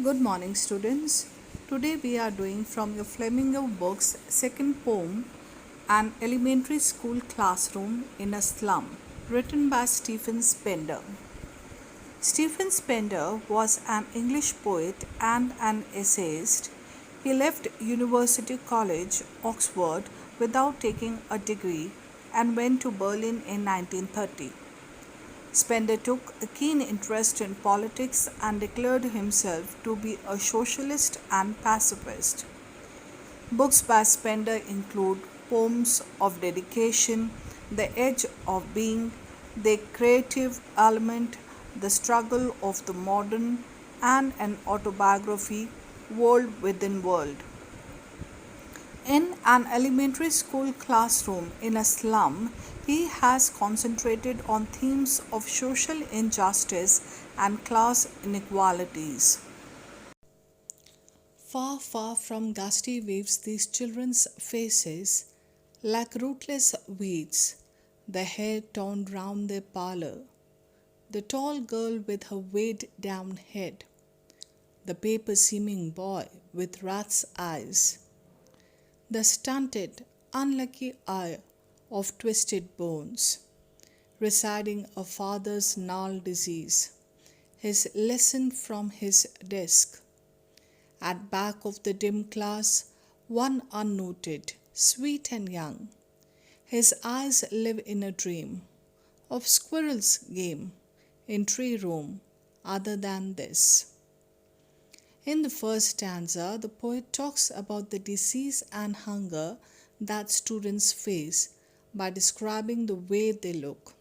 Good morning, students. Today we are doing from your Flamingo book's second poem, An Elementary School Classroom in a Slum, written by Stephen Spender. Stephen Spender was an English poet and an essayist. He left University College, Oxford, without taking a degree and went to Berlin in 1930. Spender took a keen interest in politics and declared himself to be a socialist and pacifist. Books by Spender include Poems of Dedication, The Edge of Being, The Creative Element, The Struggle of the Modern, and an autobiography, World Within World. In an elementary school classroom in a slum, he has concentrated on themes of social injustice and class inequalities. Far, far from gusty waves, these children's faces, like rootless weeds, the hair torn round their pallor, the tall girl with her weighed down head, the paper seeming boy with rat's eyes, the stunted, unlucky eye of twisted bones, residing a father's gnarled disease, his lesson from his desk. At back of the dim class, one unnoted, sweet and young. His eyes live in a dream of squirrel's game in tree room other than this. In the first stanza, the poet talks about the disease and hunger that students face by describing the way they look.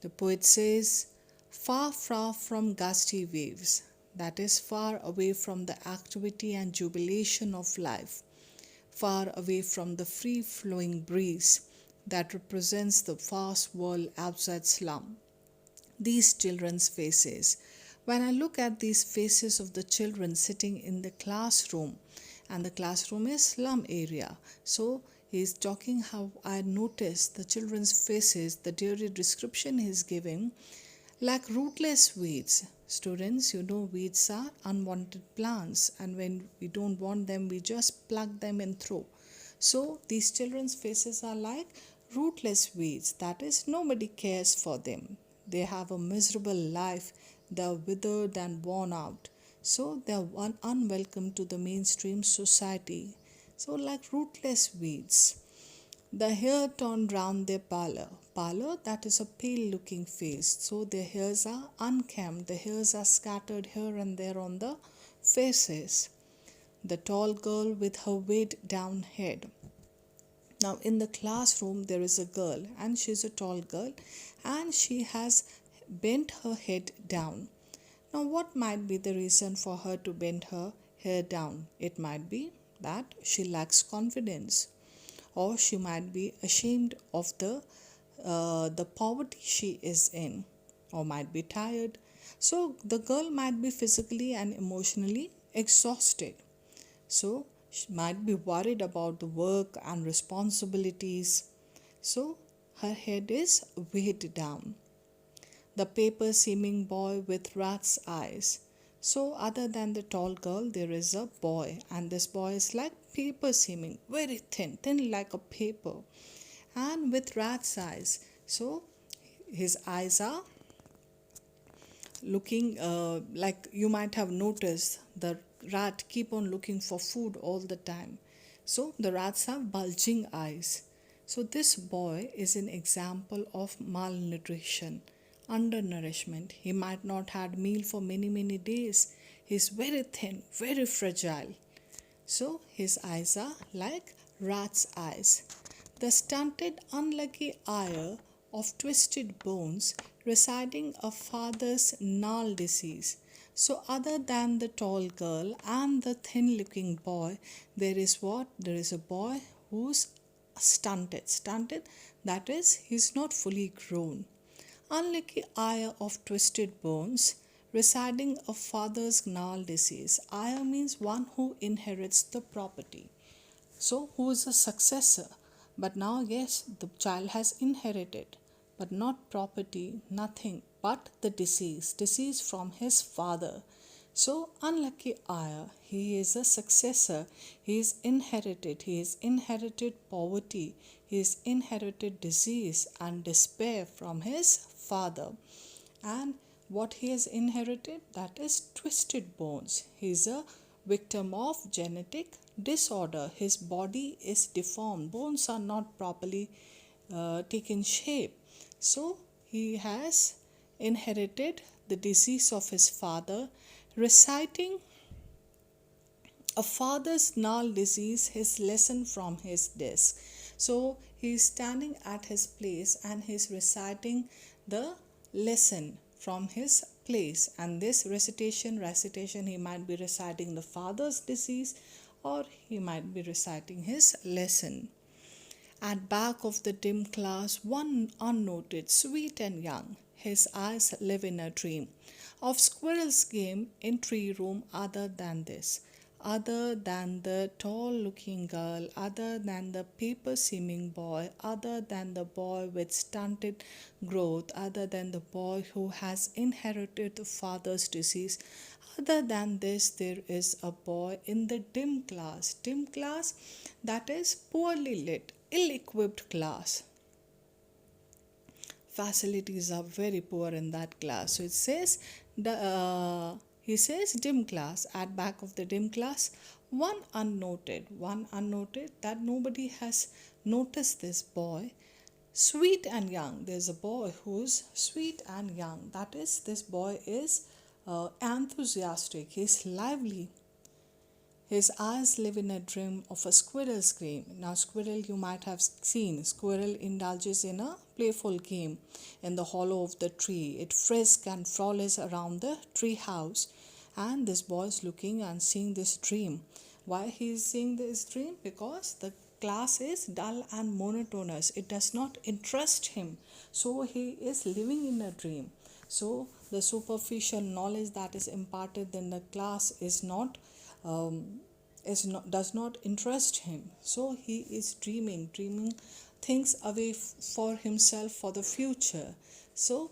The poet says, far, far from gusty waves, that is, far away from the activity and jubilation of life, far away from the free flowing breeze that represents the vast world outside slum. These children's faces. When I look at these faces of the children sitting in the classroom, and the classroom is slum area, so he's talking how I noticed the children's faces, the theory description he's giving, like rootless weeds. Students, you know, weeds are unwanted plants, and when we don't want them, we just pluck them and throw. So these children's faces are like rootless weeds, that is, nobody cares for them. They have a miserable life, they're withered and worn out. So they're unwelcome to the mainstream society. So, like rootless weeds. The hair torn round their pallor. Pallor, that is a pale looking face. So their hairs are unkempt, the hairs are scattered here and there on the faces. The tall girl with her weighed down head. Now, in the classroom, there is a girl, and she's a tall girl, and she has bent her head down. Now, what might be the reason for her to bend her head down? It might be that she lacks confidence, or she might be ashamed of the poverty she is in, or might be tired. So the girl might be physically and emotionally exhausted. So she might be worried about the work and responsibilities. So her head is weighed down. The paper seeming boy with rat's eyes. So, other than the tall girl, there is a boy, and this boy is like paper seeming, very thin, thin like a paper, and with rat's eyes. So, his eyes are looking like you might have noticed the rat keep on looking for food all the time. So, the rats have bulging eyes. So, this boy is an example of malnutrition, undernourishment. He might not had meal for many days. He's very thin, very fragile. So his eyes are like rat's eyes. The stunted, unlucky eye of twisted bones, residing a father's gnarled disease. So other than the tall girl and the thin looking boy, there is what? There is a boy who's stunted. Stunted, that is, he's not fully grown. Unlucky eye of twisted bones, residing a father's gnarled disease. Ire means one who inherits the property. So, who is a successor? But now, yes, the child has inherited, but not property, nothing, but the disease from his father. So, unlucky Aya, he is a successor. He is inherited poverty, he is inherited disease and despair from his father. And what he has inherited, that is twisted bones. He is a victim of genetic disorder. His body is deformed, bones are not properly taken shape. So, he has inherited the disease of his father, reciting a father's gnarled disease, his lesson from his desk. So he is standing at his place and he is reciting the lesson from his place. And this recitation, he might be reciting the father's disease or he might be reciting his lesson. At back of the dim class, one unnoted, sweet and young, his eyes live in a dream of squirrel's game in tree room other than the tall looking girl, other than the paper seeming boy, other than the boy with stunted growth, other than the boy who has inherited the father's disease. Other than this, there is a boy in the dim class, that is poorly lit, ill equipped class. Facilities are very poor in that class. So it says, he says dim class, at back of the dim class, one unnoted, that nobody has noticed this boy, sweet and young. There's a boy who's sweet and young, that is, this boy is enthusiastic, he's lively. His eyes live in a dream of a squirrel's game. Now, squirrel, you might have seen, squirrel indulges in a playful game in the hollow of the tree. It frisks and frolics around the tree house. And this boy is looking and seeing this dream. Why he is seeing this dream? Because the class is dull and monotonous. It does not interest him. So he is living in a dream. So the superficial knowledge that is imparted in the class um, does not interest him. So he is dreaming things away for himself for the future. So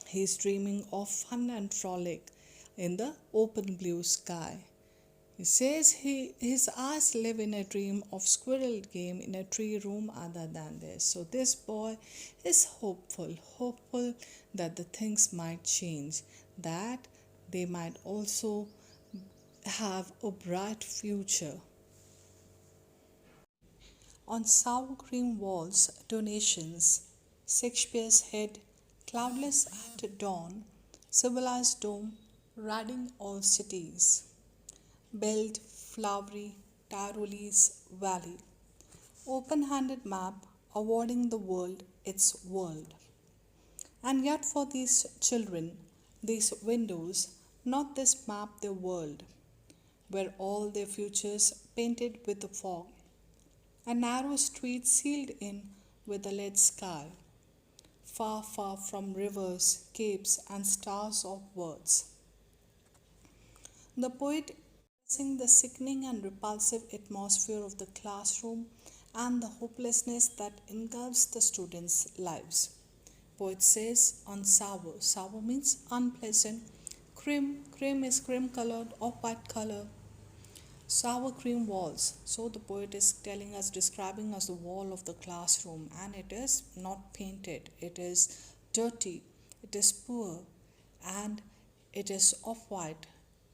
he is dreaming of fun and frolic in the open blue sky. He says his eyes live in a dream of squirrel game in a tree room other than this. So this boy is hopeful that the things might change, that they might also have a bright future. On sour cream walls, donations, Shakespeare's head, cloudless at dawn, civilized dome, riding all cities, belled, flowery, Tyrolese valley, open handed map awarding the world its world. And yet, for these children, these windows, not this map their world, where all their futures painted with the fog, a narrow street sealed in with a lead sky, far from rivers, capes, and stars of words. The poet expressing the sickening and repulsive atmosphere of the classroom and the hopelessness that engulfs the students' lives. Poet says on sour. Sour means unpleasant. Cream is cream colored or white color. Sour cream walls. So the poet is telling us, describing us the wall of the classroom, and it is not painted. It is dirty. It is poor, and it is off-white.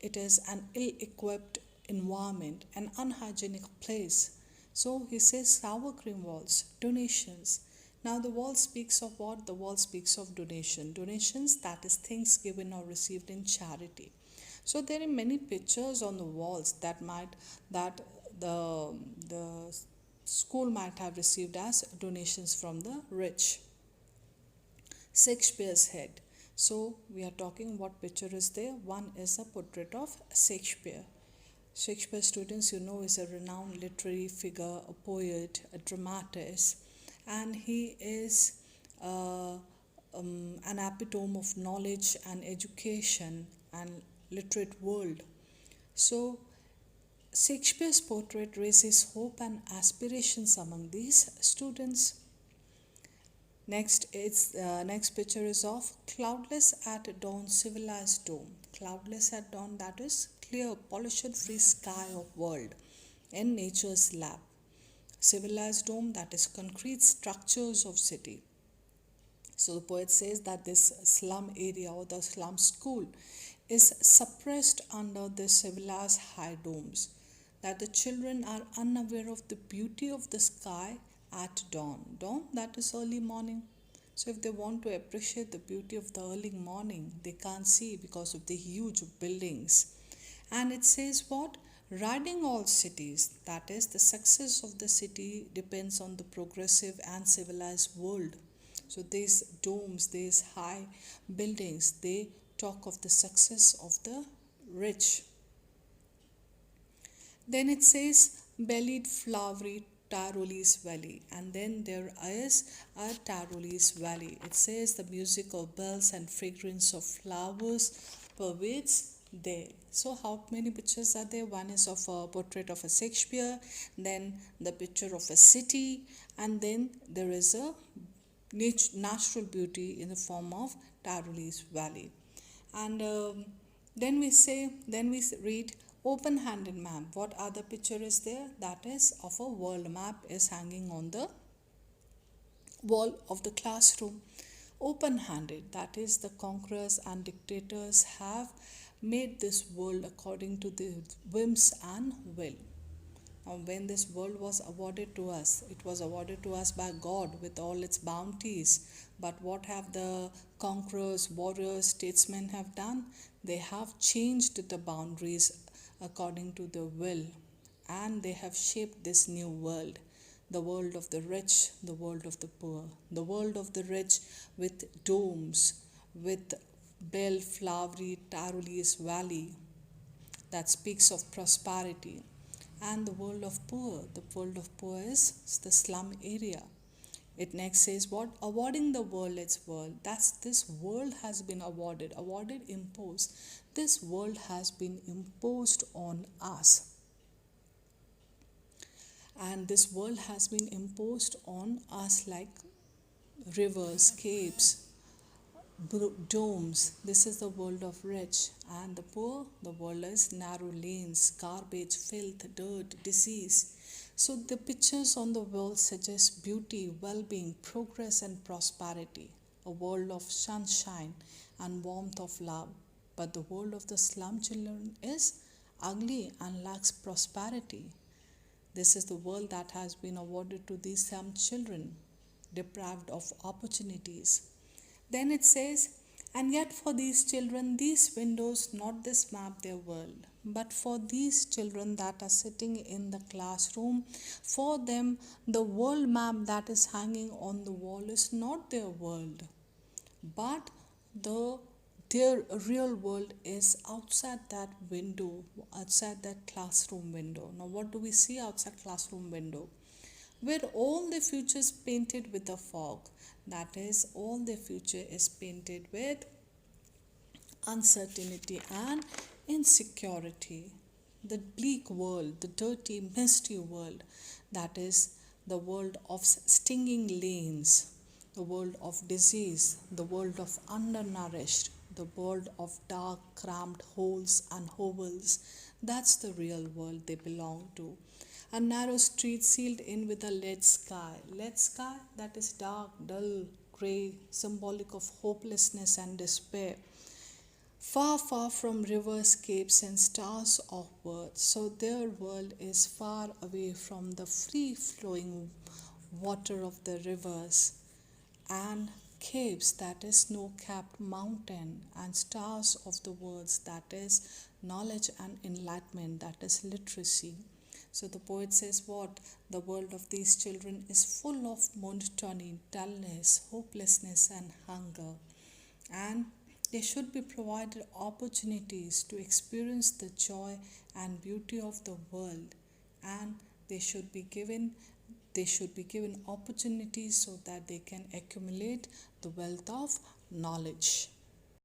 It is an ill-equipped environment, an unhygienic place. So he says sour cream walls, donations. Now the wall speaks of what? The wall speaks of donation. Donations, that is things given or received in charity. So there are many pictures on the walls that the school might have received as donations from the rich. Shakespeare's head. So we are talking, what picture is there? One is a portrait of Shakespeare. Shakespeare, students, you know, is a renowned literary figure, a poet, a dramatist, and he is an epitome of knowledge and education and literate world. So Shakespeare's portrait raises hope and aspirations among these students. Next picture is of cloudless at dawn, civilized dome. cloudless at dawn, that is clear, pollution-free sky of world in nature's lab. Civilized dome, that is concrete structures of city. So the poet says that this slum area or the slum school is suppressed under the civilized high domes, that the children are unaware of the beauty of the sky at dawn. Dawn, that is early morning. So if they want to appreciate the beauty of the early morning, they can't see because of the huge buildings. And it says what? Riding all cities, that is, the success of the city depends on the progressive and civilized world. So these domes, these high buildings, they talk of the success of the rich. Then it says bellied flowery Tyrolese Valley, and then there is a Tyrolese Valley. It says the music of bells and fragrance of flowers pervades there. So how many pictures are there? One is of a portrait of a Shakespeare, then the picture of a city, and then there is a natural beauty in the form of Tyrolese Valley. And then we read open-handed map. What other picture is there? That is of a world map is hanging on the wall of the classroom. Open-handed, that is, the conquerors and dictators have made this world according to their whims and will. Now, when this world was awarded to us, it was awarded to us by God with all its bounties. But what have the conquerors, warriors, statesmen have done? They have changed the boundaries according to their will, and they have shaped this new world. The world of the rich, the world of the poor. The world of the rich with domes, with bell flowery Tyrolese Valley that speaks of prosperity. And the world of poor, the world of poor is the slum area. It next says what? Awarding the world its world. That's this world has been awarded, imposed. This world has been imposed on us. And this world has been imposed on us like rivers, caves, domes. This is the world of rich, and the poor, the world is narrow lanes, garbage, filth, dirt, disease. So the pictures on the wall suggest beauty, well-being, progress, and prosperity, a world of sunshine and warmth of love. But the world of the slum children is ugly and lacks prosperity. This is the world that has been awarded to these slum children, deprived of opportunities. Then it says, and yet for these children, these windows not this map their world, but for these children that are sitting in the classroom, for them the world map that is hanging on the wall is not their world, but their real world is outside that window, outside that classroom window. Now what do we see outside classroom window? Where all the future is painted with a fog. That is, all the future is painted with uncertainty and insecurity. The bleak world, the dirty, misty world, that is the world of stinging lanes, the world of disease, the world of undernourished, the world of dark, cramped holes and hovels. That's the real world they belong to. A narrow street sealed in with a lead sky. Lead sky that is dark, dull, grey, symbolic of hopelessness and despair. Far, far from rivers, capes, and stars of worth. So their world is far away from the free-flowing water of the rivers and caves, that is snow-capped mountain, and stars of the words, that is knowledge and enlightenment, that is literacy. So the poet says what? The world of these children is full of monotony, dullness, hopelessness, and hunger. And they should be provided opportunities to experience the joy and beauty of the world. And they should be given opportunities so that they can accumulate the wealth of knowledge.